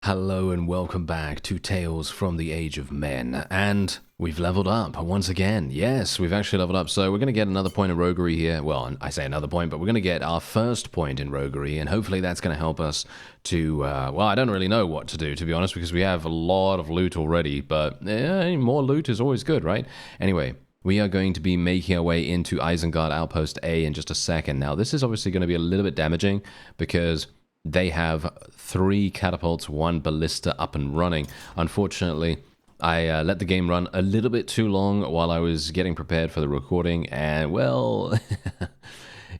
Hello and welcome back to Tales from the Age of Men, and we've leveled up once again. Yes, we've actually leveled up, so we're going to get another point of roguery here. Well, I say another point, but we're going to get our first point in roguery, and hopefully that's going to help us to, well, I don't really know what to do, to be honest, because we have a lot of loot already, but more loot is always good, right? Anyway, we are going to be making our way into Isengard Outpost A in just a second. Now, this is obviously going to be a little bit damaging, because they have 3 catapults, 1 ballista up and running. Unfortunately, I let the game run a little bit too long while I was getting prepared for the recording, and, well,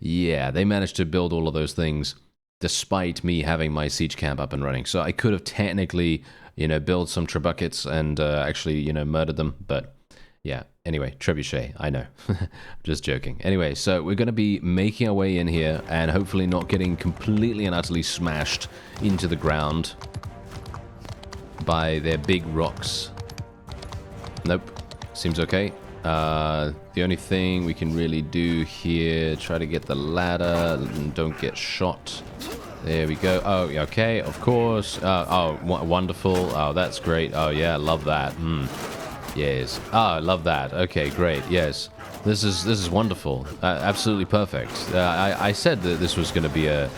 yeah, they managed to build all of those things despite me having my siege camp up and running. So I could have technically, built some trebuchets and actually, murdered them, but yeah. Anyway, trebuchet, I know. Just joking. Anyway, so we're going to be making our way in here and hopefully not getting completely and utterly smashed into the ground by their big rocks. Nope. Seems okay. The only thing we can really do here, try to get the ladder and don't get shot. There we go. Oh, okay, of course. Oh, wonderful. Oh, that's great. Oh, yeah, love that. Yes. Ah, I love that. Okay, great. Yes. This is wonderful. Absolutely perfect. I said that this was going to be a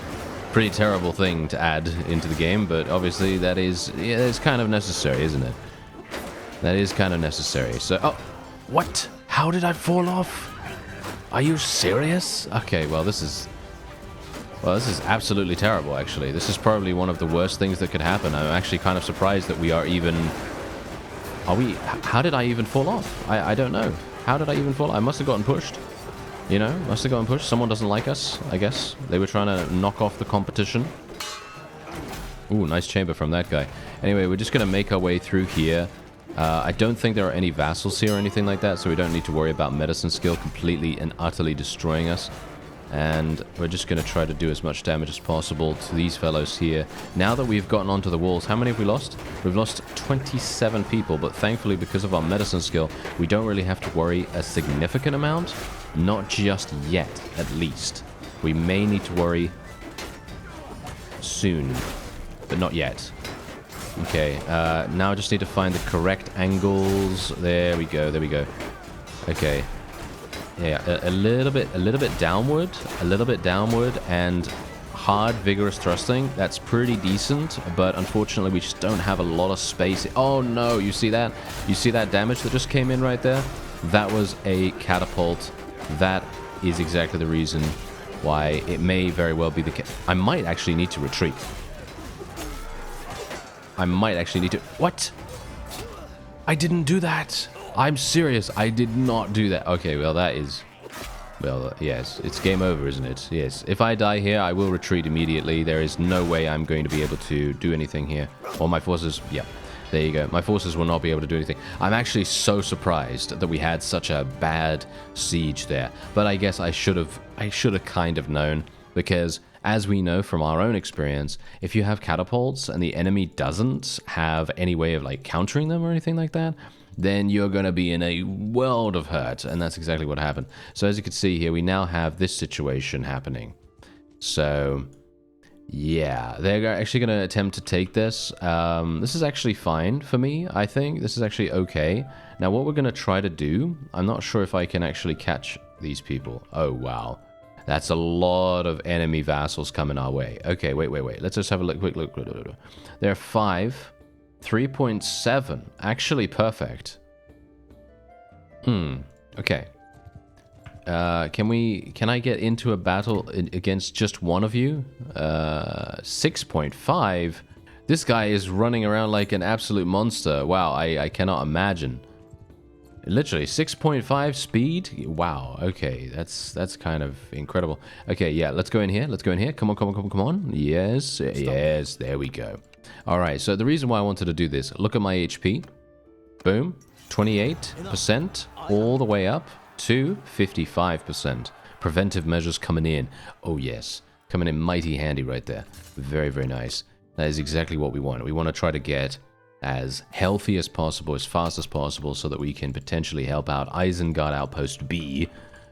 pretty terrible thing to add into the game, but obviously that is, yeah, it's kind of necessary, isn't it? That is kind of necessary. So, oh, what? How did I fall off? Are you serious? Okay, well, this is absolutely terrible, actually. This is probably one of the worst things that could happen. I'm actually kind of surprised that we are even... How did I even fall off? I don't know. How did I even fall? I must have gotten pushed. Must have gotten pushed. Someone doesn't like us, I guess. They were trying to knock off the competition. Ooh, nice chamber from that guy. Anyway, we're just going to make our way through here. I don't think there are any vassals here or anything like that, so we don't need to worry about medicine skill completely and utterly destroying us. And we're just going to try to do as much damage as possible to these fellows here. Now that we've gotten onto the walls, how many have we lost? We've lost 27 people, but thankfully because of our medicine skill, we don't really have to worry a significant amount. Not just yet, at least. We may need to worry soon, but not yet. Okay, now I just need to find the correct angles. There we go, there we go. Okay. Yeah, a little bit downward, and hard, vigorous thrusting. That's pretty decent, but unfortunately we just don't have a lot of space. Oh no, you see that? You see that damage that just came in right there? That was a catapult. That is exactly the reason why it may very well be the case. I might actually need to retreat. I might actually need to... What? I didn't do that. I'm serious. I did not do that. Okay, well, that is... Well, yes. It's game over, isn't it? Yes. If I die here, I will retreat immediately. There is no way I'm going to be able to do anything here. Or my forces... Yeah. There you go. My forces will not be able to do anything. I'm actually so surprised that we had such a bad siege there. But I guess I should have kind of known. Because, as we know from our own experience, if you have catapults and the enemy doesn't have any way of, like, countering them or anything like that... then you're going to be in a world of hurt. And that's exactly what happened. So as you can see here, we now have this situation happening. So, yeah, they're actually going to attempt to take this. This is actually fine for me, I think. This is actually okay. Now, what we're going to try to do, I'm not sure if I can actually catch these people. Oh, wow. That's a lot of enemy vassals coming our way. Okay, wait. Let's just have a quick look. There are 5... 3.7. Actually perfect. Okay. Can I get into a battle against just one of you? 6.5. This guy is running around like an absolute monster. Wow, I cannot imagine. Literally 6.5 speed. Wow. Okay, that's kind of incredible. Okay, yeah, let's go in here. Come on. Yes. There we go. Alright, so the reason why I wanted to do this, look at my HP. Boom. 28%, all the way up to 55%. Preventive measures coming in. Oh yes, coming in mighty handy right there. Very, very nice. That is exactly what we want. We want to try to get as healthy as possible, as fast as possible, so that we can potentially help out Isengard Outpost B,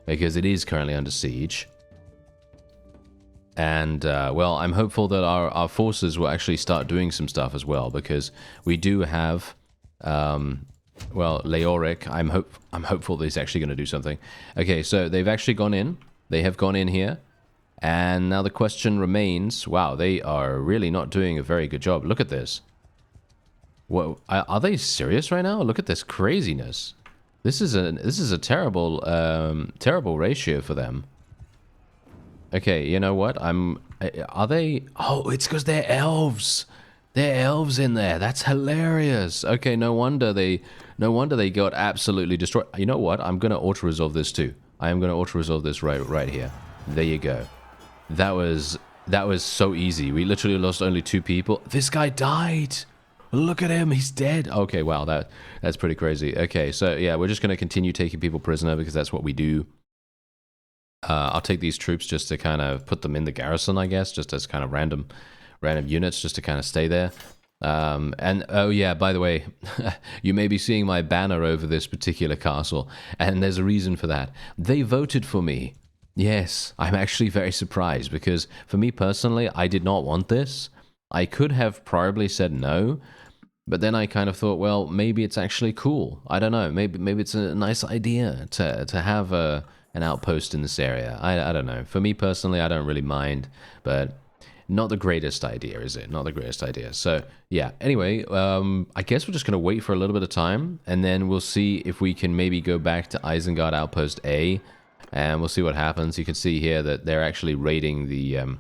because it is currently under siege. And, well, I'm hopeful that our forces will actually start doing some stuff as well, because we do have, well, Leoric. I'm hopeful that he's actually going to do something. Okay, so they've actually gone in. They have gone in here. And now the question remains, wow, they are really not doing a very good job. Look at this. What, are they serious right now? Look at this craziness. This is a terrible, terrible ratio for them. Okay, you know what? Are they? Oh, it's because they're elves. They're elves in there. That's hilarious. Okay, no wonder they got absolutely destroyed. You know what? I'm gonna auto-resolve this too. I am gonna auto-resolve this right here. There you go. That was so easy. We literally lost only 2 people. This guy died. Look at him. He's dead. Okay, wow. That's pretty crazy. Okay, so yeah, we're just gonna continue taking people prisoner because that's what we do. I'll take these troops just to kind of put them in the garrison, I guess, just as kind of random units, just to kind of stay there. And oh yeah, by the way, you may be seeing my banner over this particular castle, and there's a reason for that. They voted for me. Yes, I'm actually very surprised because for me personally, I did not want this. I could have probably said no, but then I kind of thought, well, maybe it's actually cool. I don't know. Maybe it's a nice idea to have an outpost in this area. I don't know. For me personally, I don't really mind, but not the greatest idea, is it? Not the greatest idea. So yeah, anyway, I guess we're just going to wait for a little bit of time, and then we'll see if we can maybe go back to Isengard Outpost A, and we'll see what happens. You can see here that they're actually raiding the...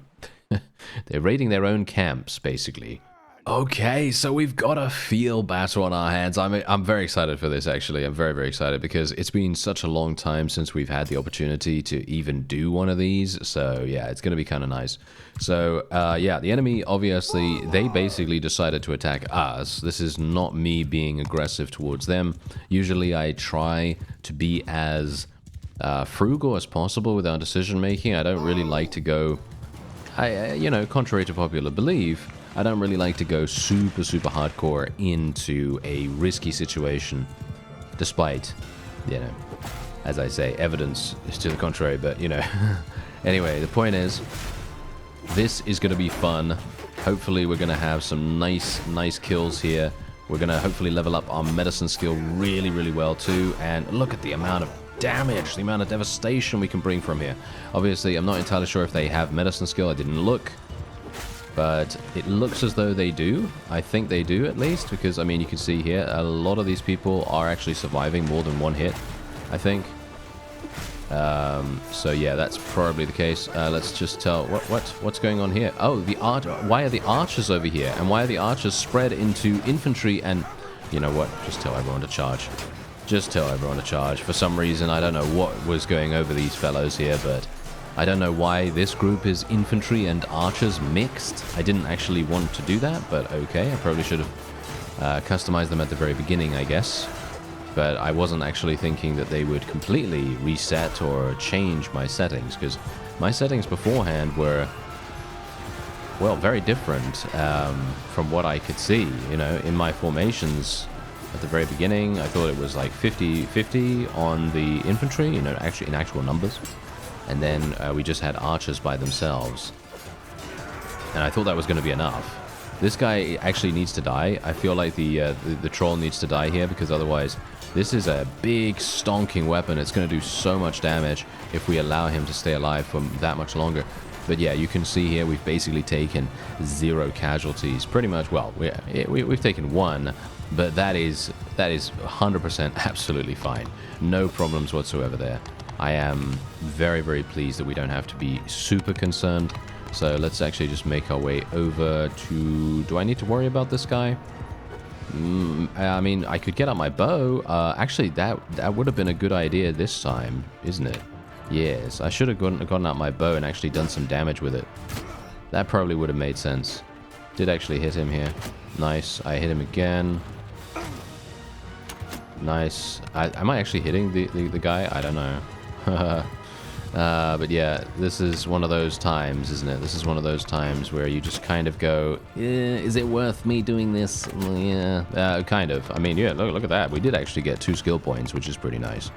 they're raiding their own camps, basically. Okay, so we've got a field battle on our hands. I'm very excited for this, actually. I'm very, very excited because it's been such a long time since we've had the opportunity to even do one of these. So, yeah, it's going to be kind of nice. So, yeah, the enemy, obviously, they basically decided to attack us. This is not me being aggressive towards them. Usually, I try to be as frugal as possible with our decision-making. I don't really like to go, you know, contrary to popular belief, I don't really like to go super hardcore into a risky situation, despite, you know, as I say, evidence is to the contrary, but, you know. Anyway, the point is, this is going to be fun. Hopefully we're going to have some nice kills here. We're going to hopefully level up our medicine skill really well too, and look at the amount of damage, the amount of devastation we can bring from here. Obviously, I'm not entirely sure if they have medicine skill. I didn't look. But it looks as though they do. I think they do, at least, because, I mean, you can see here, a lot of these people are actually surviving more than 1 hit, I think. So, yeah, that's probably the case. Let's just tell... What's going on here? Oh, why are the archers over here? And why are the archers spread into infantry and... You know what? Just tell everyone to charge. Just tell everyone to charge. For some reason, I don't know what was going over these fellows here, but... I don't know why this group is infantry and archers mixed. I didn't actually want to do that, but okay. I probably should have customized them at the very beginning, I guess. But I wasn't actually thinking that they would completely reset or change my settings, because my settings beforehand were, well, very different from what I could see. You know, in my formations at the very beginning, I thought it was like 50-50 on the infantry, you know, actually in actual numbers. And then we just had archers by themselves. And I thought that was going to be enough. This guy actually needs to die. I feel like the troll needs to die here, because otherwise this is a big stonking weapon. It's going to do so much damage if we allow him to stay alive for that much longer. But yeah, you can see here we've basically taken 0 casualties. Pretty much, well, we've taken 1, but that is 100% absolutely fine. No problems whatsoever there. I am very pleased that we don't have to be super concerned. So let's actually just make our way over to... Do I need to worry about this guy? I mean, I could get out my bow. Actually, that would have been a good idea this time, isn't it? Yes, I should have gotten out my bow and actually done some damage with it. That probably would have made sense. Did actually hit him here. Nice. I hit him again. Nice. Am I actually hitting the guy? I don't know. But yeah, this is one of those times, isn't it? This is one of those times where you just kind of go, is it worth me doing this? Yeah, kind of. I mean, yeah, look at that. We did actually get 2 skill points, which is pretty nice.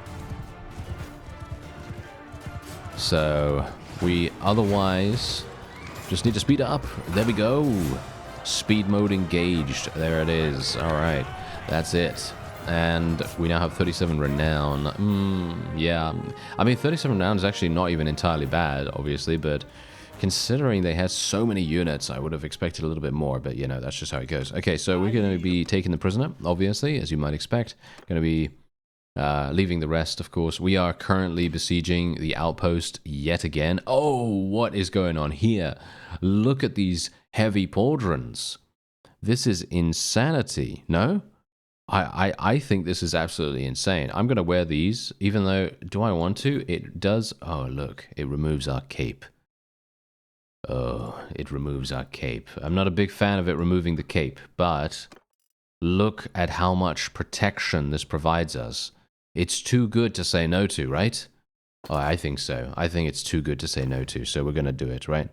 So we otherwise Just need to speed up. There we go. Speed mode engaged. There it is. All right. That's it. And we now have 37 renown. Yeah. I mean, 37 renown is actually not even entirely bad, obviously, but considering they had so many units, I would have expected a little bit more, but, you know, that's just how it goes. Okay, so we're going to be taking the prisoner, obviously, as you might expect. Going to be leaving the rest, of course. We are currently besieging the outpost yet again. Oh, what is going on here? Look at these heavy pauldrons. This is insanity, no? I think this is absolutely insane. I'm going to wear these, even though, do I want to? It does. Oh, look, it removes our cape. Oh, it removes our cape. I'm not a big fan of it removing the cape, but look at how much protection this provides us. It's too good to say no to, right? Oh, I think so. I think it's too good to say no to, so we're going to do it, right?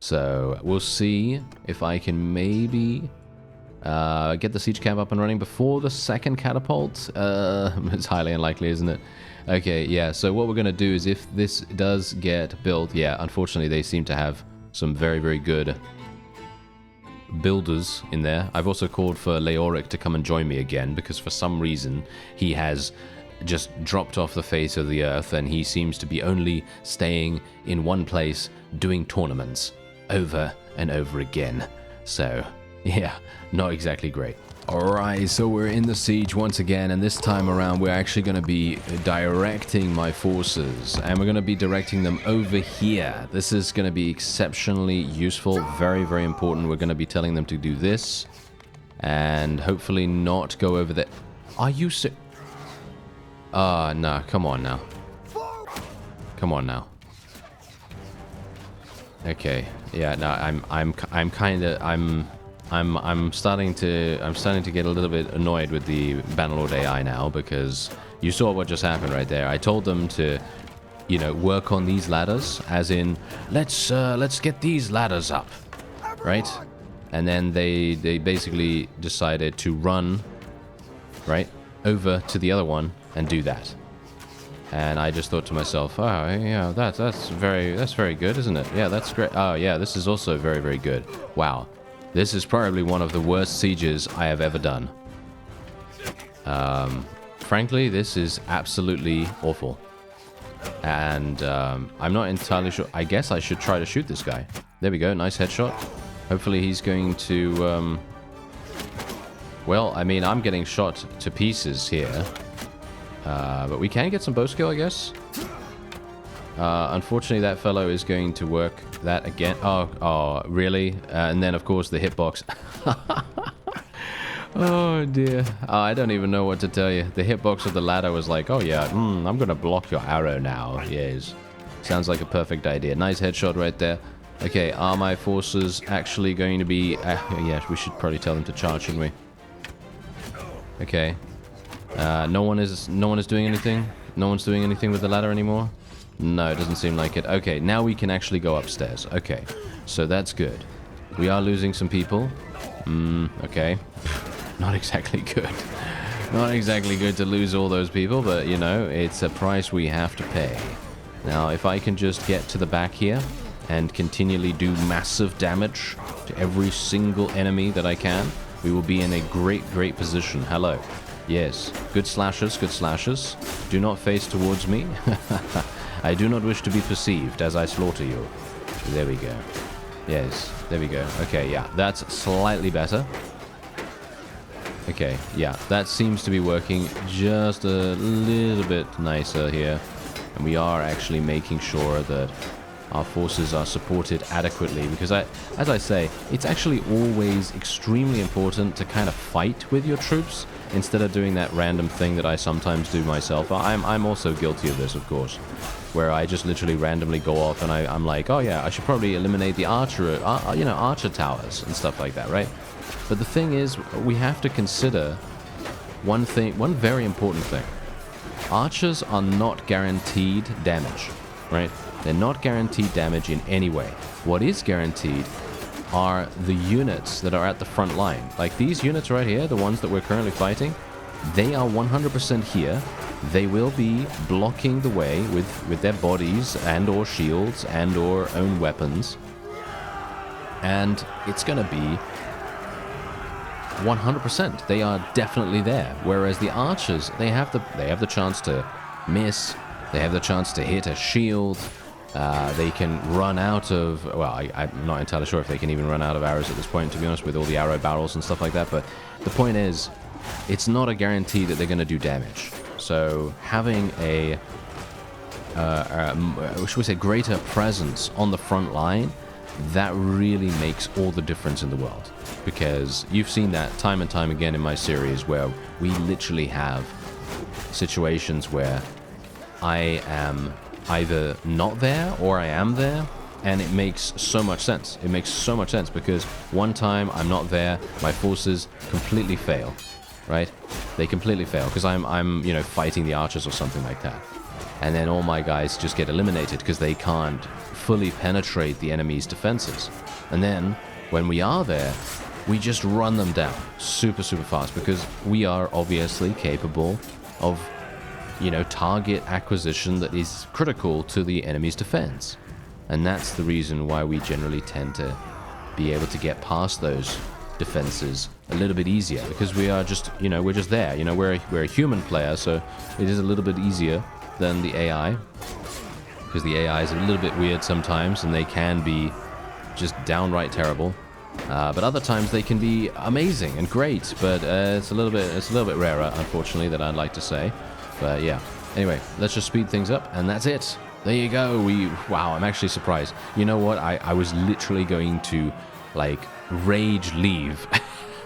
So we'll see if I can maybe get the siege camp up and running before the second catapult. It's highly unlikely, isn't it? Okay, yeah, so what we're going to do is if this does get built, yeah, unfortunately they seem to have some very, very good builders in there. I've also called for Leoric to come and join me again because for some reason he has just dropped off the face of the earth and he seems to be only staying in one place doing tournaments over and over again. So, yeah, not exactly great. Alright, so we're in the siege once again, and this time around we're actually going to be directing my forces, and we're going to be directing them over here. This is going to be exceptionally useful, very, very important. We're going to be telling them to do this, and hopefully not go over there. Are you no, come on now. Come on now. Okay, yeah, no, I'm starting to get a little bit annoyed with the Bannerlord AI now because you saw what just happened right there. I told them to, you know, work on these ladders, as in let's get these ladders up, right? And then they basically decided to run right over to the other one and do that. And I just thought to myself, oh yeah, that's very good, isn't it? Yeah, that's great. Oh yeah, this is also very, very good. Wow. This is probably one of the worst sieges I have ever done. Frankly, this is absolutely awful. And I'm not entirely sure. I guess I should try to shoot this guy. There we go, nice headshot. Hopefully he's going to... well, I mean, I'm getting shot to pieces here. But we can get some bow skill, I guess. Unfortunately, that fellow is going to work that again. Oh, really? And then, of course, the hitbox. Oh, dear. Oh, I don't even know what to tell you. The hitbox of the ladder was like, oh, yeah, I'm going to block your arrow now. Yes. Sounds like a perfect idea. Nice headshot right there. Okay, are my forces actually going to be... yeah, we should probably tell them to charge, shouldn't we? Okay. No one is doing anything? No one's doing anything with the ladder anymore? No, it doesn't seem like it. Okay, now we can actually go upstairs. Okay, so that's good. We are losing some people. Okay. Not exactly good. Not exactly good to lose all those people, but, you know, it's a price we have to pay. Now, if I can just get to the back here and continually do massive damage to every single enemy that I can, we will be in a great, great position. Hello. Yes, good slashers, good slashers. Do not face towards me. I do not wish to be perceived as I slaughter you. There we go. Yes, there we go. Okay, yeah, that's slightly better. Okay, yeah, that seems to be working just a little bit nicer here. And we are actually making sure that our forces are supported adequately, because as I say, it's actually always extremely important to kind of fight with your troops instead of doing that random thing that I sometimes do myself. I'm also guilty of this, of course, where I just literally randomly go off and I'm like, oh yeah, I should probably eliminate the archer towers and stuff like that, right? But the thing is, we have to consider one very important thing. Archers are not guaranteed damage, right? They're not guaranteed damage in any way. What is guaranteed are the units that are at the front line. Like these units right here, the ones that we're currently fighting, they are 100% here. They will be blocking the way with their bodies and or shields and or own weapons. And it's going to be 100%. They are definitely there. Whereas the archers, they have the chance to miss. They have the chance to hit a shield. They can run out of... Well, I'm not entirely sure if they can even run out of arrows at this point, to be honest, with all the arrow barrels and stuff like that. But the point is, it's not a guarantee that they're going to do damage. So having a, should we say, greater presence on the front line, that really makes all the difference in the world. Because you've seen that time and time again in my series where we literally have situations where I am either not there or I am there, and it makes so much sense. It makes so much sense because one time I'm not there, my forces completely fail, right? They completely fail because I'm you know, fighting the archers or something like that. And then all my guys just get eliminated because they can't fully penetrate the enemy's defenses. And then when we are there, we just run them down super fast because we are obviously capable of, you know, target acquisition that is critical to the enemy's defense. And that's the reason why we generally tend to be able to get past those defenses a little bit easier, because we are just, you know, we're just there. You know, we're a human player, so it is a little bit easier than the AI, because the AI is a little bit weird sometimes, and they can be just downright terrible. But other times they can be amazing and great, but it's a little bit rarer, unfortunately, that I'd like to say. But yeah. Anyway, let's just speed things up, and that's it. There you go. Wow, I'm actually surprised. You know what? I was literally going to, like, rage leave.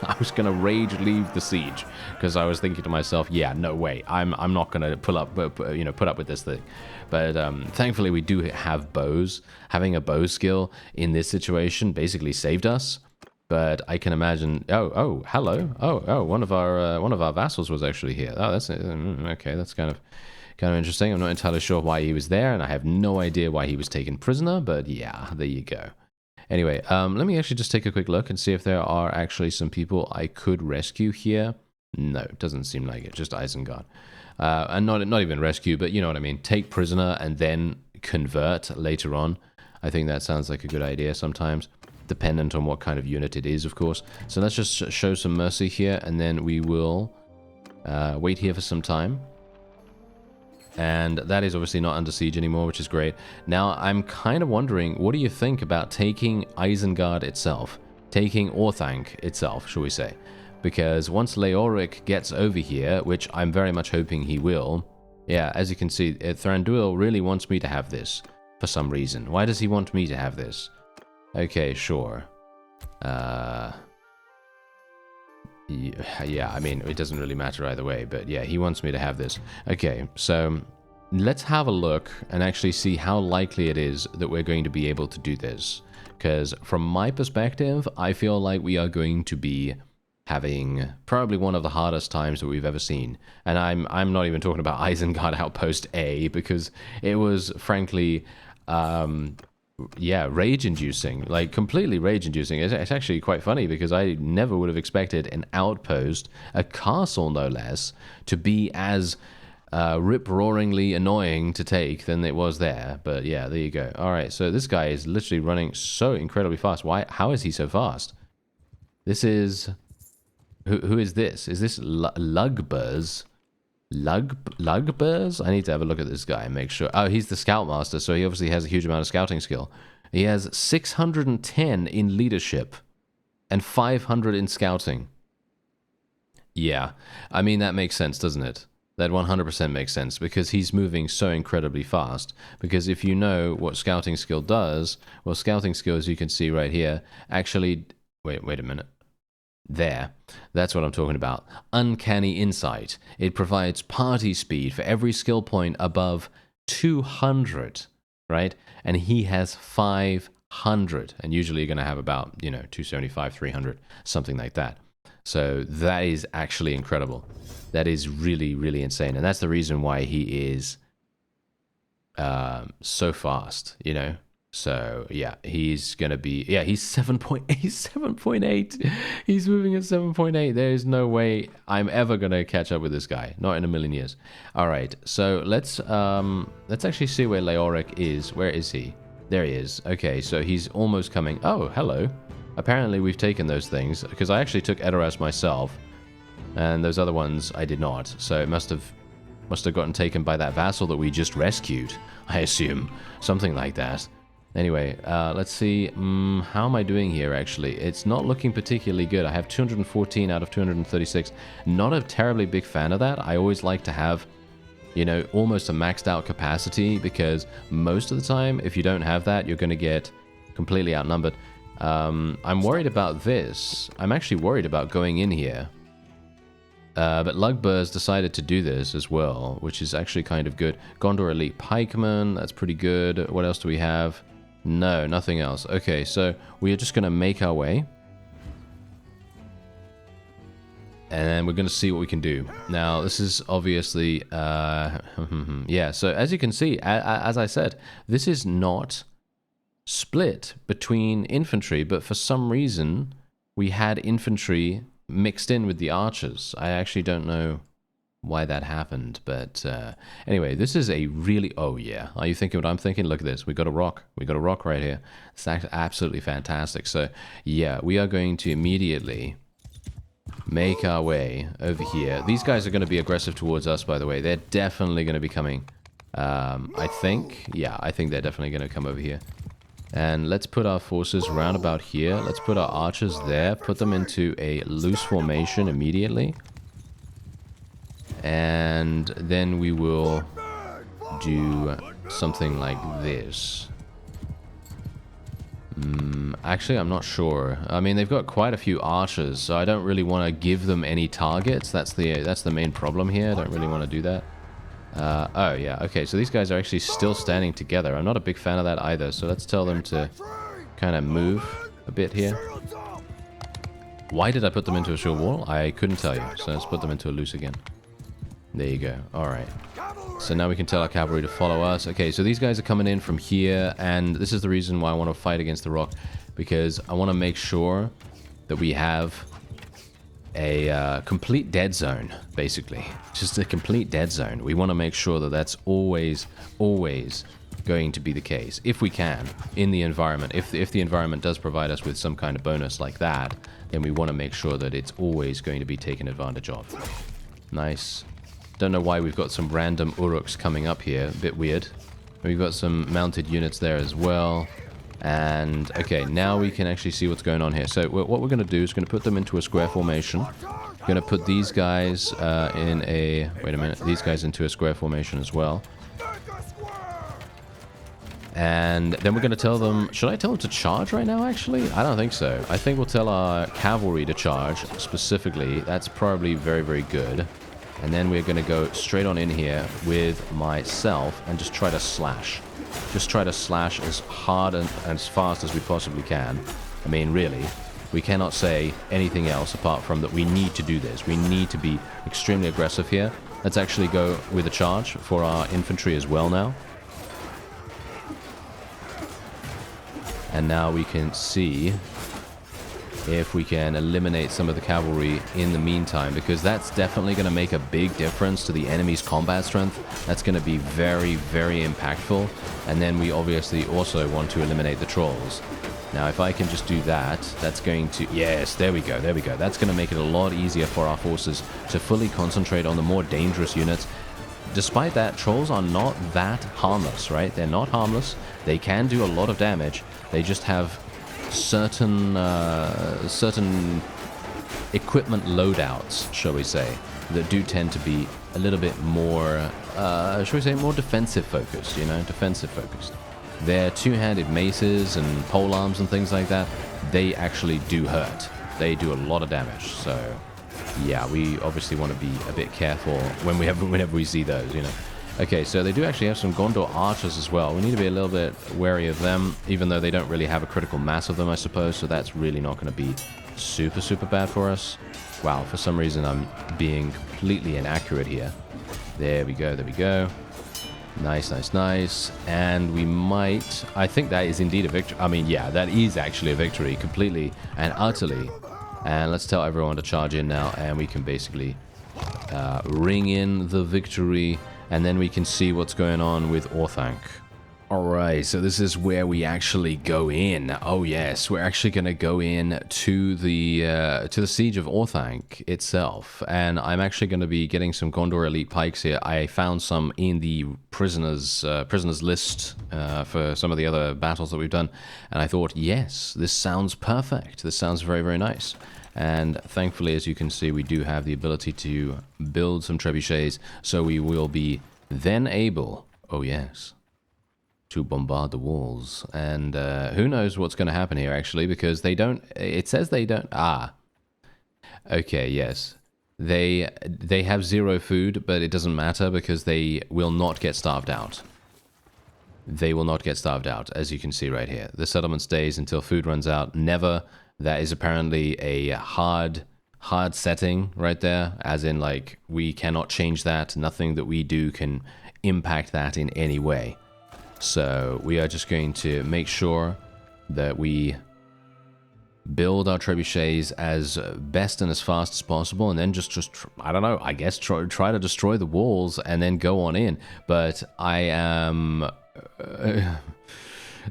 I was gonna rage leave the siege because I was thinking to myself, yeah, no way, I'm not gonna put up with this thing. But thankfully we do have bows. Having a bow skill in this situation basically saved us. But I can imagine. Oh, hello. Oh, one of our vassals was actually here. Oh, that's okay. That's kind of interesting. I'm not entirely sure why he was there, and I have no idea why he was taken prisoner. But yeah, there you go. Anyway, let me actually just take a quick look and see if there are actually some people I could rescue here. No, it doesn't seem like it. Just Isengard. And not even rescue, but you know what I mean. Take prisoner and then convert later on. I think that sounds like a good idea sometimes, dependent on what kind of unit it is, of course. So let's just show some mercy here, and then we will wait here for some time. And that is obviously not under siege anymore, which is great. Now, I'm kind of wondering, what do you think about taking Isengard itself? Taking ORTHANC itself, shall we say? Because once Leoric gets over here, which I'm very much hoping he will, yeah, as you can see, Thranduil really wants me to have this for some reason. Why does he want me to have this? Okay, sure. Yeah, I mean, it doesn't really matter either way, but yeah, he wants me to have this. Okay, so let's have a look and actually see how likely it is that we're going to be able to do this. Because from my perspective, I feel like we are going to be having probably one of the hardest times that we've ever seen. And I'm not even talking about Isengard Outpost A, because it was, frankly, yeah, rage-inducing, like completely rage-inducing. It's actually quite funny because I never would have expected an outpost, a castle no less, to be as rip-roaringly annoying to take than it was there. But yeah, there you go. All right, so this guy is literally running so incredibly fast. Why? How is he so fast? This is... Who is this? Is this Lugbers? Lugbers? I need to have a look at this guy and make sure. Oh, he's the Scoutmaster, so he obviously has a huge amount of scouting skill. He has 610 in leadership and 500 in scouting. Yeah, I mean, that makes sense, doesn't it? That 100% makes sense, because he's moving so incredibly fast. Because if you know what scouting skill does, well, scouting skill, as you can see right here, actually... Wait a minute. There. That's what I'm talking about. Uncanny Insight. It provides party speed for every skill point above 200, right? And he has 500. And usually you're going to have about, you know, 275, 300, something like that. So that is actually incredible. That is really, really insane. And that's the reason why he is so fast, you know? So, yeah, he's going to be... Yeah, he's 7.8. He's 7.8. He's moving at 7.8. There is no way I'm ever going to catch up with this guy. Not in a million years. All right, so let's actually see where Leoric is. Where is he? There he is. Okay, so he's almost coming. Oh, hello. Apparently, we've taken those things, because I actually took Edoras myself, and those other ones I did not. So it must have gotten taken by that vassal that we just rescued, I assume. Something like that. Anyway, let's see. How am I doing here, actually? It's not looking particularly good. I have 214 out of 236. Not a terribly big fan of that. I always like to have, you know, almost a maxed out capacity, because most of the time, if you don't have that, you're going to get completely outnumbered. I'm worried about this. I'm actually worried about going in here. But Lugburs decided to do this as well, which is actually kind of good. Gondor Elite Pikeman, that's pretty good. What else do we have? No, nothing else. Okay, so we are just going to make our way. And we're going to see what we can do. Now, this is obviously... yeah, so as you can see, as I said, this is not split between infantry, but for some reason, we had infantry mixed in with the archers. I actually don't know why that happened, but anyway, this is a really... Oh, yeah. Are you thinking what I'm thinking? Look at this. We got a rock. We got a rock right here. It's absolutely fantastic. So, yeah, we are going to immediately make our way over here. These guys are going to be aggressive towards us, by the way. They're definitely going to be coming, I think. Yeah, I think they're definitely going to come over here. And let's put our forces round about here. Let's put our archers there. Put them into a loose formation immediately. And then we will do something like this. Actually, I'm not sure. I mean, they've got quite a few archers, so I don't really want to give them any targets. That's the main problem here. I don't really want to do that. Oh, yeah. Okay, so these guys are actually still standing together. I'm not a big fan of that either, so let's tell them to kind of move a bit here. Why did I put them into a short wall? I couldn't tell you, so let's put them into a loose again. There you go. All right. So now we can tell our cavalry to follow us. Okay, so these guys are coming in from here, and this is the reason why I want to fight against the rock, because I want to make sure that we have a complete dead zone, basically. Just a complete dead zone. We want to make sure that that's always going to be the case, if we can, in the environment. If the environment does provide us with some kind of bonus like that, then we want to make sure that it's always going to be taken advantage of. Nice. Don't know why we've got some random Uruks coming up here. A bit weird. We've got some mounted units there as well. And, okay, now we can actually see what's going on here. So what we're going to do is going to put them into a square formation. Going to put these guys in a... Wait a minute. These guys into a square formation as well. And then we're going to tell them... Should I tell them to charge right now, actually? I don't think so. I think we'll tell our cavalry to charge, specifically. That's probably very, very good. And then we're going to go straight on in here with myself and just try to slash. Just try to slash as hard and as fast as we possibly can. I mean, really, we cannot say anything else apart from that we need to do this. We need to be extremely aggressive here. Let's actually go with a charge for our infantry as well now. And now we can see if we can eliminate some of the cavalry in the meantime, because that's definitely going to make a big difference to the enemy's combat strength. That's going to be very, very impactful. And then we obviously also want to eliminate the trolls. Now, if I can just do that, that's going to... Yes, there we go, there we go. That's going to make it a lot easier for our forces to fully concentrate on the more dangerous units. Despite that, trolls are not that harmless, right? They're not harmless. They can do a lot of damage. They just have certain equipment loadouts, shall we say, that do tend to be a little bit more, shall we say, more defensive focused, you know, defensive focused. Their two-handed maces and polearms and things like that, they actually do hurt. They do a lot of damage, so yeah, we obviously want to be a bit careful whenever we see those, you know. Okay, so they do actually have some Gondor archers as well. We need to be a little bit wary of them, even though they don't really have a critical mass of them, I suppose, so that's really not going to be super, super bad for us. Wow, for some reason I'm being completely inaccurate here. There we go, there we go. Nice, nice, nice. And we might... I think that is indeed a victory. I mean, yeah, that is actually a victory, completely and utterly. And let's tell everyone to charge in now, and we can basically ring in the victory, and then we can see what's going on with ORTHANC. Alright, so this is where we actually go in. Oh yes, we're actually going to go in to the siege of ORTHANC itself. And I'm actually going to be getting some Gondor Elite Pikes here. I found some in the prisoners list for some of the other battles that we've done. And I thought, yes, this sounds perfect. This sounds very, very nice. And thankfully, as you can see, we do have the ability to build some trebuchets. So we will be then able, oh yes, to bombard the walls. And who knows what's going to happen here, actually, because they don't... It says they don't... Ah. Okay, yes. They have 0 food, but it doesn't matter because they will not get starved out. They will not get starved out, as you can see right here. The settlement stays until food runs out. Never. That is apparently a hard setting right there, as in, like, we cannot change that. Nothing that we do can impact that in any way. So we are just going to make sure that we build our trebuchets as best and as fast as possible, and then just I don't know, I guess try to destroy the walls and then go on in. But I am...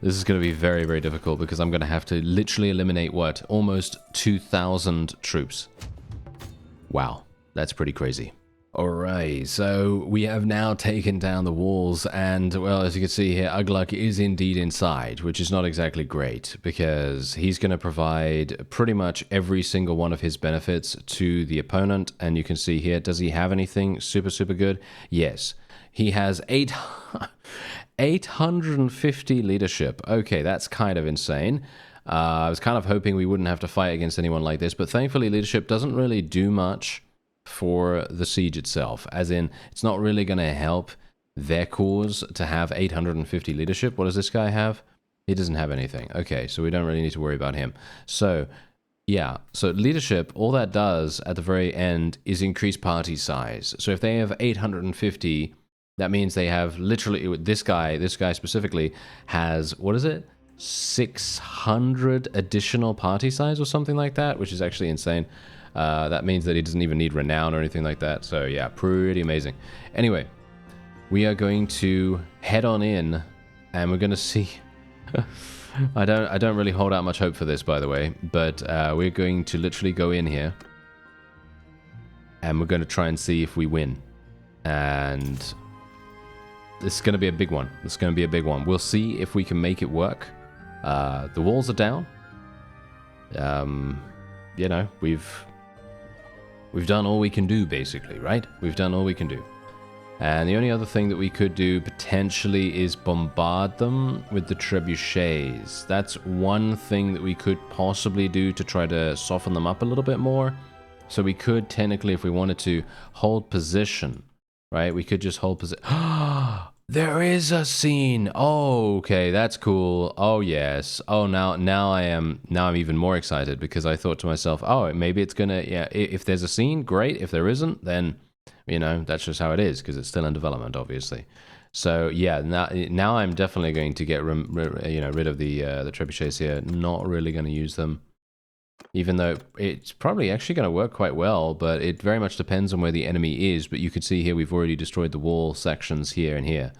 this is going to be very, very difficult because I'm going to have to literally eliminate, what, almost 2,000 troops. Wow, that's pretty crazy. Alright, so we have now taken down the walls, and, well, as you can see here, Ugluk is indeed inside, which is not exactly great, because he's going to provide pretty much every single one of his benefits to the opponent, and you can see here, does he have anything super, super good? Yes. He has 850 leadership. Okay, that's kind of insane. I was kind of hoping we wouldn't have to fight against anyone like this, but thankfully leadership doesn't really do much for the siege itself, as in it's not really going to help their cause to have 850 leadership. What does this guy have? He doesn't have anything. Okay, so we don't really need to worry about him. So yeah, so leadership, all that does at the very end is increase party size. So if they have 850, that means they have literally, this guy specifically has, what is it, 600 additional party size or something like that, which is actually insane. That means that he doesn't even need renown or anything like that. So yeah, pretty amazing. Anyway, we are going to head on in, and we're going to see... I don't really hold out much hope for this, by the way, but we're going to literally go in here, and we're going to try and see if we win. And this is going to be a big one. This is going to be a big one. We'll see if we can make it work. The walls are down. You know, we've done all we can do, basically, right? We've done all we can do. And the only other thing that we could do, potentially, is bombard them with the trebuchets. That's one thing that we could possibly do to try to soften them up a little bit more. So we could, technically, if we wanted to, hold position, right? We could just hold position. There is a scene. Oh, okay, that's cool. Oh, yes. Oh, now I'm even more excited, because I thought to myself, oh, maybe it's gonna, yeah, if there's a scene, great. If there isn't, then, you know, that's just how it is, because it's still in development, obviously. So yeah, now I'm definitely going to get rid of the trebuchets here. Not really going to use them, even though it's probably actually going to work quite well, but it very much depends on where the enemy is. But you can see here, we've already destroyed the wall sections here and here.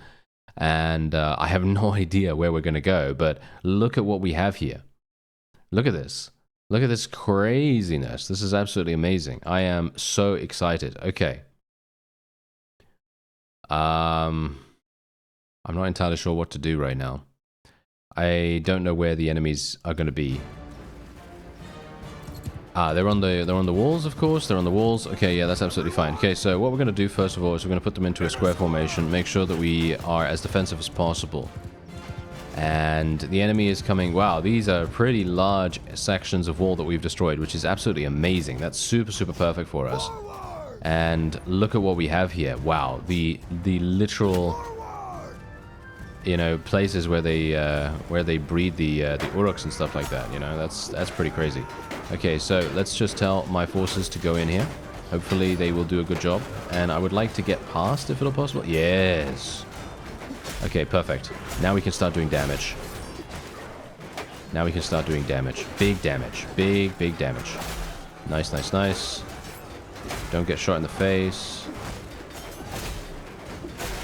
And I have no idea where we're going to go, but look at what we have here. Look at this. Look at this craziness. This is absolutely amazing. I am so excited. Okay. I'm not entirely sure what to do right now. I don't know where the enemies are going to be. They're on the walls, of course. They're on the walls. Okay, yeah, that's absolutely fine. Okay, so what we're going to do first of all is we're going to put them into a square formation, make sure that we are as defensive as possible. And the enemy is coming. Wow, these are pretty large sections of wall that we've destroyed, which is absolutely amazing. That's super, super perfect for us. And look at what we have here. Wow, the literal, you know, places where they breed the Uruks and stuff like that. You know, that's pretty crazy. Okay, so let's just tell my forces to go in here. Hopefully they will do a good job. And I would like to get past, if at all possible. Yes. Okay, perfect. Now we can start doing damage. Now we can start doing damage. Big damage. Big, big damage. Nice, nice, nice. Don't get shot in the face.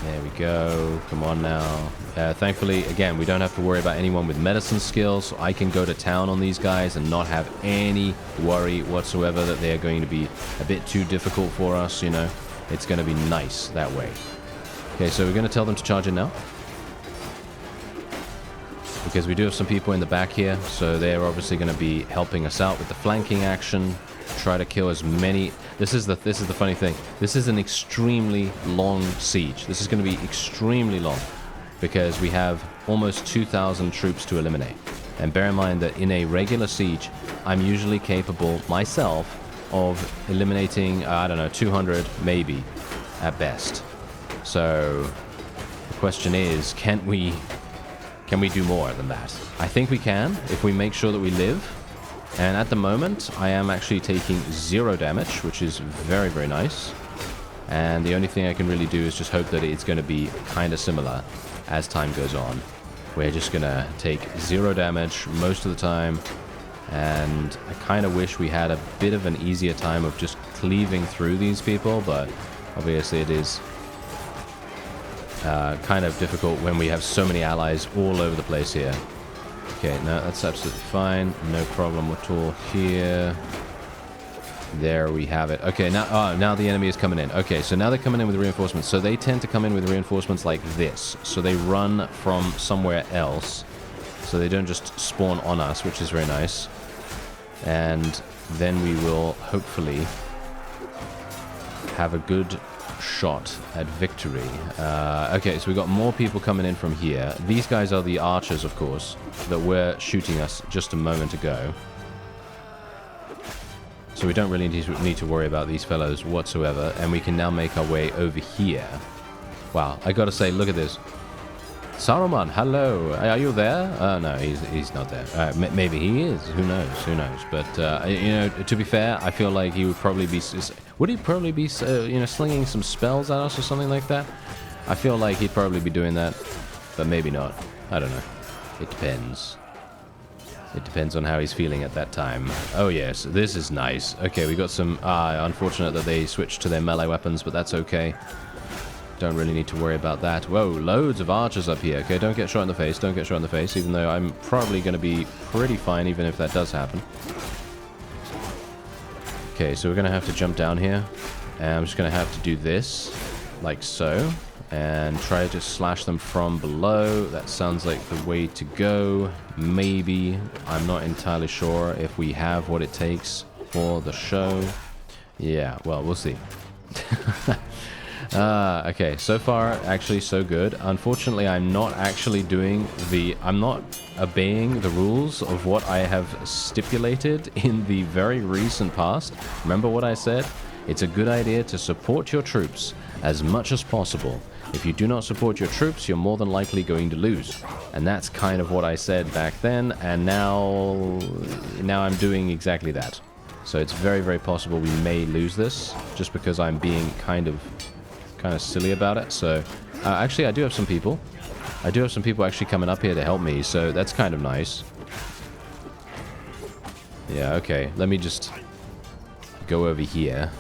There we go. Come on now. Thankfully, again, we don't have to worry about anyone with medicine skills. So I can go to town on these guys and not have any worry whatsoever that they are going to be a bit too difficult for us, you know. It's going to be nice that way. Okay, so we're going to tell them to charge in now. Because we do have some people in the back here, so they're obviously going to be helping us out with the flanking action. Try to kill as many. This is the funny thing. This is an extremely long siege. This is going to be extremely long because we have almost 2,000 troops to eliminate. And bear in mind that in a regular siege, I'm usually capable myself of eliminating, I don't know, 200 maybe at best. So the question is, can we do more than that? I think we can if we make sure that we live. And at the moment, I am actually taking 0 damage, which is very, very nice. And the only thing I can really do is just hope that it's going to be kind of similar as time goes on. We're just going to take 0 damage most of the time. And I kind of wish we had a bit of an easier time of just cleaving through these people, but obviously it is kind of difficult when we have so many allies all over the place here. Okay, no, that's absolutely fine. No problem at all here. There we have it. Okay, now the enemy is coming in. Okay, so now they're coming in with reinforcements. So they tend to come in with reinforcements like this. So they run from somewhere else. So they don't just spawn on us, which is very nice. And then we will hopefully have a good shot at victory. Okay, so we've got more people coming in from here. These guys are the archers, of course, that were shooting us just a moment ago. So we don't really need to worry about these fellows whatsoever. And we can now make our way over here. Wow, I gotta say, look at this. Saruman, hello. Are you there? No, he's not there. Maybe he is. Who knows? Who knows? But, you know, to be fair, I feel like he would probably be... Would he probably be, you know, slinging some spells at us or something like that? I feel like he'd probably be doing that, but maybe not. I don't know. It depends. It depends on how he's feeling at that time. Oh, yes. This is nice. Okay, we got some... unfortunate that they switched to their melee weapons, but that's okay. Don't really need to worry about that. Whoa, loads of archers up here. Okay, don't get shot in the face. Don't get shot in the face, even though I'm probably going to be pretty fine even if that does happen. Okay, so we're going to have to jump down here. And I'm just going to have to do this, like so. And try to slash them from below. That sounds like the way to go. Maybe. I'm not entirely sure if we have what it takes for the show. Yeah, well, we'll see. Okay, so far, actually, so good. Unfortunately, I'm not actually doing I'm not obeying the rules of what I have stipulated in the very recent past. Remember what I said? It's a good idea to support your troops as much as possible. If you do not support your troops, you're more than likely going to lose. And that's kind of what I said back then, and now I'm doing exactly that. So it's very, very possible we may lose this, just because I'm being kind of silly about it. So actually, I do have some people. I do have some people actually coming up here to help me, so that's kind of nice. Yeah, okay. Let me just go over here.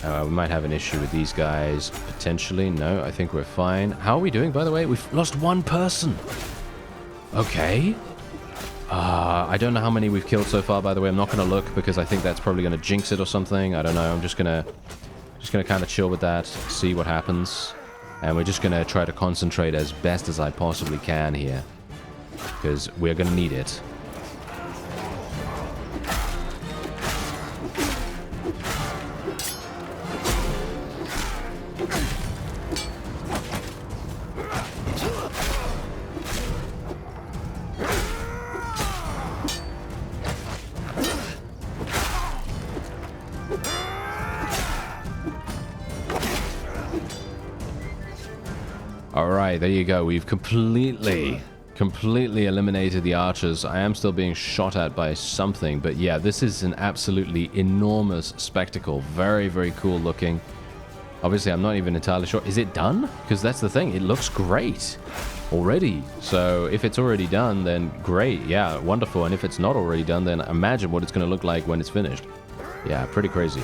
We might have an issue with these guys, potentially. No, I think we're fine. How are we doing, by the way? We've lost 1 person. Okay. I don't know how many we've killed so far, by the way. I'm not going to look because I think that's probably going to jinx it or something. I don't know. I'm just going to kind of chill with that, see what happens. And we're just going to try to concentrate as best as I possibly can here. Because we're going to need it. Alright, there you go. We've completely eliminated the archers. I am still being shot at by something, but yeah, this is an absolutely enormous spectacle. Very, very cool looking. Obviously, I'm not even entirely sure. Is it done? Because that's the thing. It looks great already. So if it's already done, then great. Yeah, wonderful. And if it's not already done, then imagine what it's going to look like when it's finished. Yeah, pretty crazy.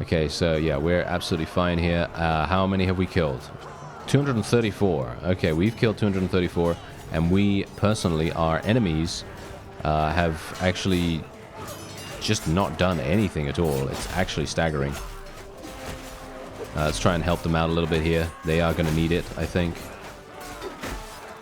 Okay, so yeah, we're absolutely fine here. How many have we killed? 234. Okay, we've killed 234. And we, personally, our enemies have actually just not done anything at all. It's actually staggering. Let's try and help them out a little bit here. They are going to need it, I think.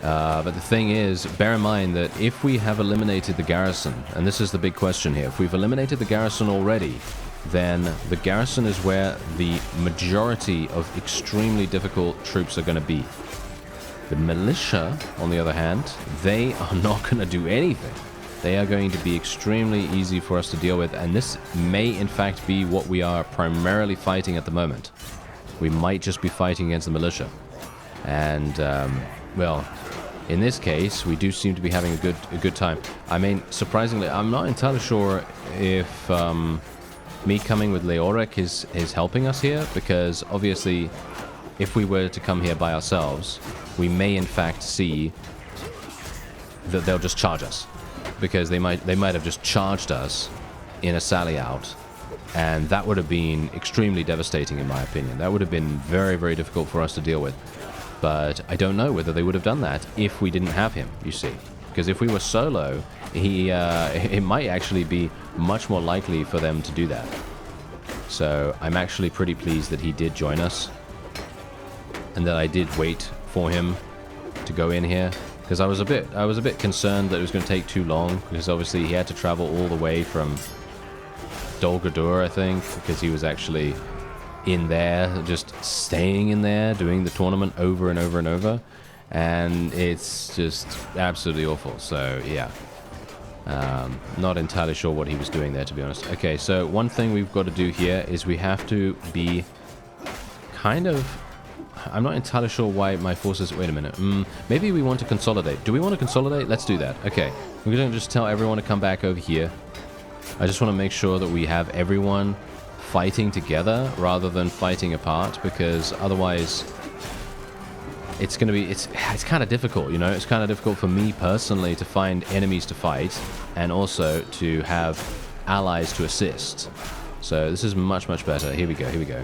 But the thing is, bear in mind that if we have eliminated the garrison, and this is the big question here, if we've eliminated the garrison already, then the garrison is where the majority of extremely difficult troops are going to be. The militia, on the other hand, they are not going to do anything. They are going to be extremely easy for us to deal with, and this may in fact be what we are primarily fighting at the moment. We might just be fighting against the militia. And, well, in this case, we do seem to be having a good time. I mean, surprisingly, I'm not entirely sure if me coming with Leoric is helping us here, because obviously, if we were to come here by ourselves, we may in fact see that they'll just charge us, because they might have just charged us in a sally out. And that would have been extremely devastating, in my opinion. That would have been very, very difficult for us to deal with. But I don't know whether they would have done that if we didn't have him, you see. Because if we were solo, it might actually be much more likely for them to do that. So I'm actually pretty pleased that he did join us. And that I did wait for him to go in here. Because I was a bit concerned that it was going to take too long. Because obviously he had to travel all the way from Dol Guldur, I think, because he was actually in there, just staying in there, doing the tournament over and over and over, and it's just absolutely awful. So yeah, not entirely sure what he was doing there, to be honest. Okay, so one thing we've got to do here is we have to be kind of, I'm not entirely sure why my forces, wait a minute, maybe we want to consolidate. Do we want to consolidate? Let's do that. Okay, we're going to just tell everyone to come back over here. I just want to make sure that we have everyone fighting together rather than fighting apart, because otherwise it's going to be, it's kind of difficult, you know. It's kind of difficult for me personally to find enemies to fight and also to have allies to assist. So this is much, much better. Here we go, here we go.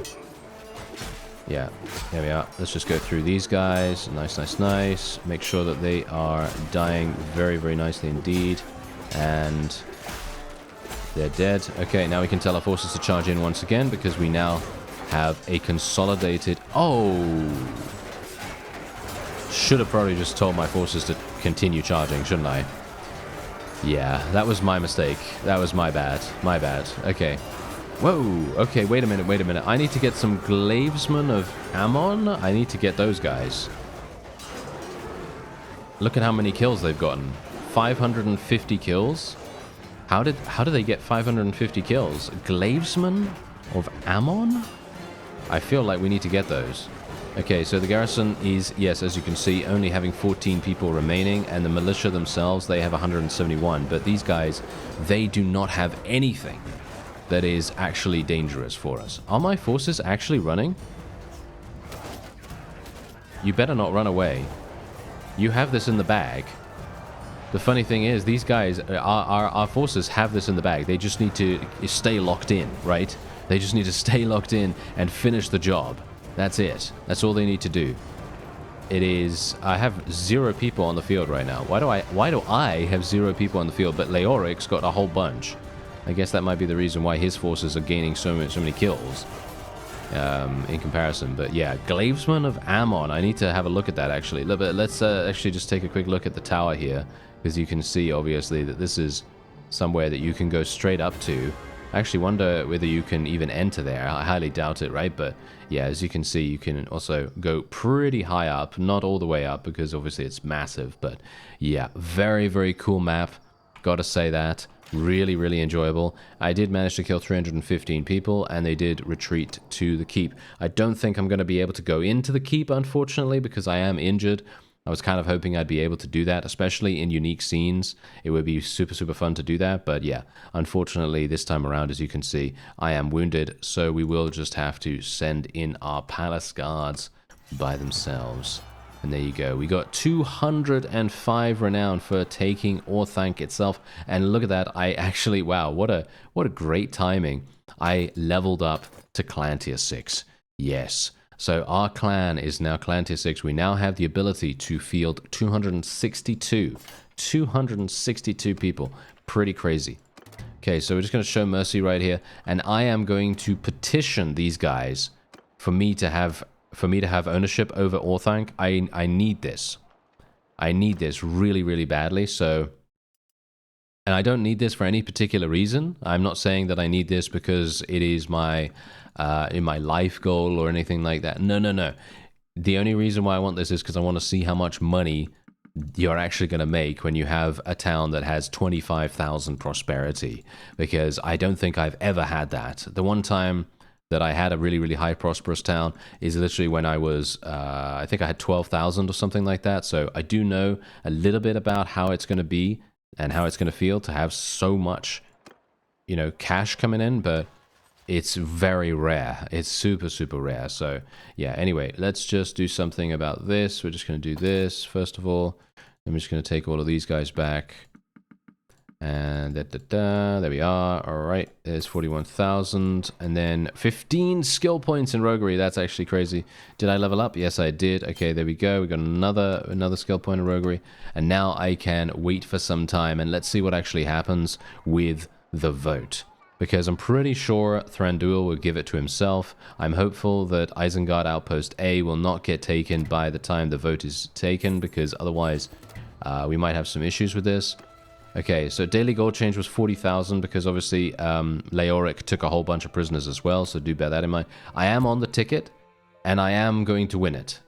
Yeah, there we are. Let's just go through these guys. Nice, nice, nice. Make sure that they are dying very, very nicely indeed. And they're dead. Okay, now we can tell our forces to charge in once again, because we now have a consolidated... Oh! Should have probably just told my forces to continue charging, shouldn't I? Yeah, that was my mistake. That was my bad. My bad. Okay. Whoa! Okay, wait a minute, wait a minute. I need to get some Glavesmen of Ammon. I need to get those guys. Look at how many kills they've gotten. 550 kills? How did they get 550 kills? Glavesmen of Ammon? I feel like we need to get those. Okay, so the garrison is, yes, as you can see, only having 14 people remaining, and the militia themselves, they have 171. But these guys, they do not have anything that is actually dangerous for us. Are my forces actually running? You better not run away. You have this in the bag. The funny thing is, these guys, our forces have this in the bag. They just need to stay locked in, right? They just need to stay locked in and finish the job. That's it. That's all they need to do. It is... I have 0 people on the field right now. Why do I have 0 people on the field, but Leoric's got a whole bunch? I guess that might be the reason why his forces are gaining so many kills in comparison. But yeah, Glavesmen of Ammon. I need to have a look at that, actually. Let's actually just take a quick look at the tower here, because you can see, obviously, that this is somewhere that you can go straight up to. I actually wonder whether you can even enter there. I highly doubt it, right? But yeah, as you can see, you can also go pretty high up. Not all the way up, because obviously it's massive. But yeah, very, very cool map. Gotta say that. Really, really enjoyable. I did manage to kill 315 people, and they did retreat to the keep. I don't think I'm going to be able to go into the keep, unfortunately, because I am injured. I was kind of hoping I'd be able to do that, especially in unique scenes. It would be super, super fun to do that. But yeah, unfortunately, this time around, as you can see, I am wounded. So we will just have to send in our palace guards by themselves. And there you go. We got 205 renown for taking ORTHANC itself. And look at that. I actually, wow, what a great timing. I leveled up to clan tier 6. Yes. So our clan is now clan tier 6. We now have the ability to field 262 people. Pretty crazy. Okay, so we're just going to show mercy right here, and I am going to petition these guys for me to have ownership over ORTHANC. I need this. I need this really, really badly. So, and I don't need this for any particular reason. I'm not saying that I need this because it is my in my life goal or anything like that. No, no, no. The only reason why I want this is because I want to see how much money you're actually going to make when you have a town that has 25,000 prosperity. Because I don't think I've ever had that. The one time that I had a really, really high prosperous town is literally when I was, I think I had 12,000 or something like that. So I do know a little bit about how it's going to be and how it's going to feel to have so much, you know, cash coming in, but it's very rare. It's super, super rare. So yeah, anyway, let's just do something about this. We're just going to do this first of all. I'm just going to take all of these guys back. And there we are. All right, there's 41,000. And then 15 skill points in roguery. That's actually crazy. Did I level up? Yes, I did. Okay, there we go. We got another skill point in roguery. And now I can wait for some time. And let's see what actually happens with the vote. Because I'm pretty sure Thranduil will give it to himself. I'm hopeful that Isengard Outpost A will not get taken by the time the vote is taken, because otherwise we might have some issues with this. Okay, so daily gold change was 40,000 because obviously Leoric took a whole bunch of prisoners as well, so do bear that in mind. I am on the ticket, and I am going to win it.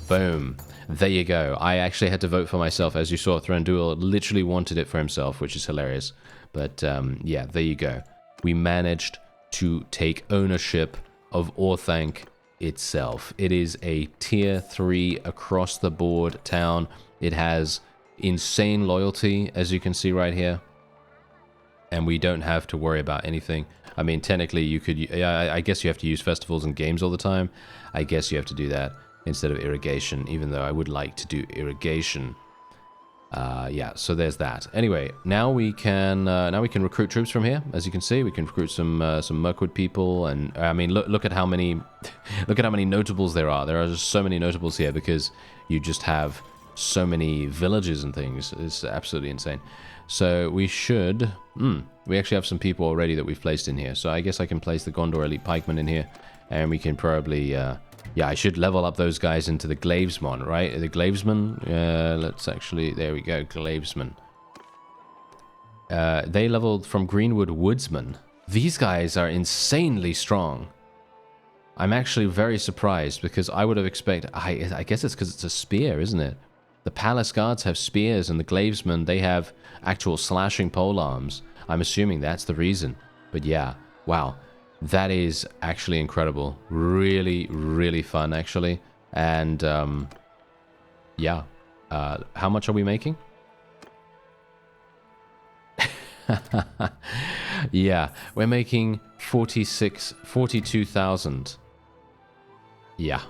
Boom. There you go. I actually had to vote for myself. As you saw, Thranduil literally wanted it for himself, which is hilarious. But yeah, there you go. We managed to take ownership of ORTHANC itself. It is a tier 3 across the board town. It has insane loyalty, as you can see right here. And we don't have to worry about anything. I mean, technically you could, I guess you have to use festivals and games all the time. I guess you have to do that instead of irrigation, even though I would like to do irrigation. Yeah, so there's that. Anyway, now we can recruit troops from here. As you can see, we can recruit some Mirkwood people, and I mean, look at how many look at how many notables there are. There are just so many notables here because you just have so many villages and things. It's absolutely insane. So we should we actually have some people already that we've placed in here. So I guess I can place the Gondor Elite Pikemen in here, and we can probably yeah, I should level up those guys into the Glavesmen, right? The Glavesmen, let's actually, there we go, Glavesmen. They leveled from Greenwood Woodsman. These guys are insanely strong. I'm actually very surprised because I would have expected, I guess it's because it's a spear, isn't it? The Palace Guards have spears and the Glavesmen, they have actual slashing polearms. I'm assuming that's the reason. But yeah, wow. That is actually incredible. Really, really fun, actually. And, yeah. How much are we making? Yeah, we're making 42,000. Yeah,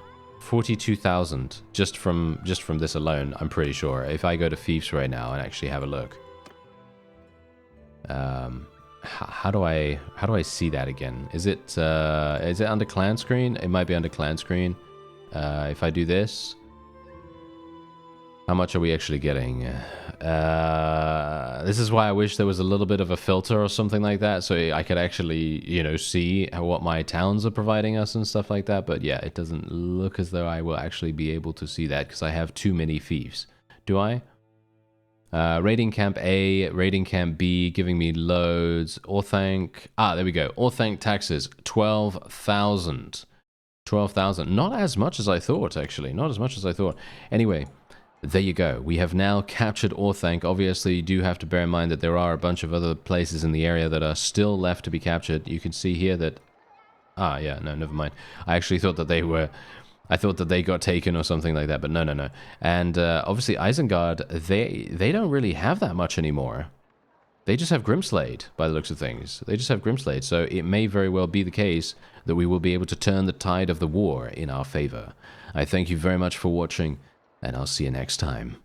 42,000 just from this alone, I'm pretty sure. If I go to Thieves right now and actually have a look. How do I see that again? Is it under clan screen? It might be under clan screen. If I do this, how much are we actually getting? This is why I wish there was a little bit of a filter or something like that, so I could actually, you know, see what my towns are providing us and stuff like that. But yeah, it doesn't look as though I will actually be able to see that because I have too many thieves. Do I? Raiding Camp A, Raiding Camp B, giving me loads. ORTHANC, there we go. ORTHANC taxes, 12,000. 12,000. Not as much as I thought, actually. Not as much as I thought. Anyway, there you go. We have now captured ORTHANC. Obviously, you do have to bear in mind that there are a bunch of other places in the area that are still left to be captured. You can see here that... yeah, no, never mind. I actually thought that they were I thought that they got taken or something like that, but no, no, no. And obviously Isengard, they don't really have that much anymore. They just have Grimslade, by the looks of things. They just have Grimslade, so it may very well be the case that we will be able to turn the tide of the war in our favor. I thank you very much for watching, and I'll see you next time.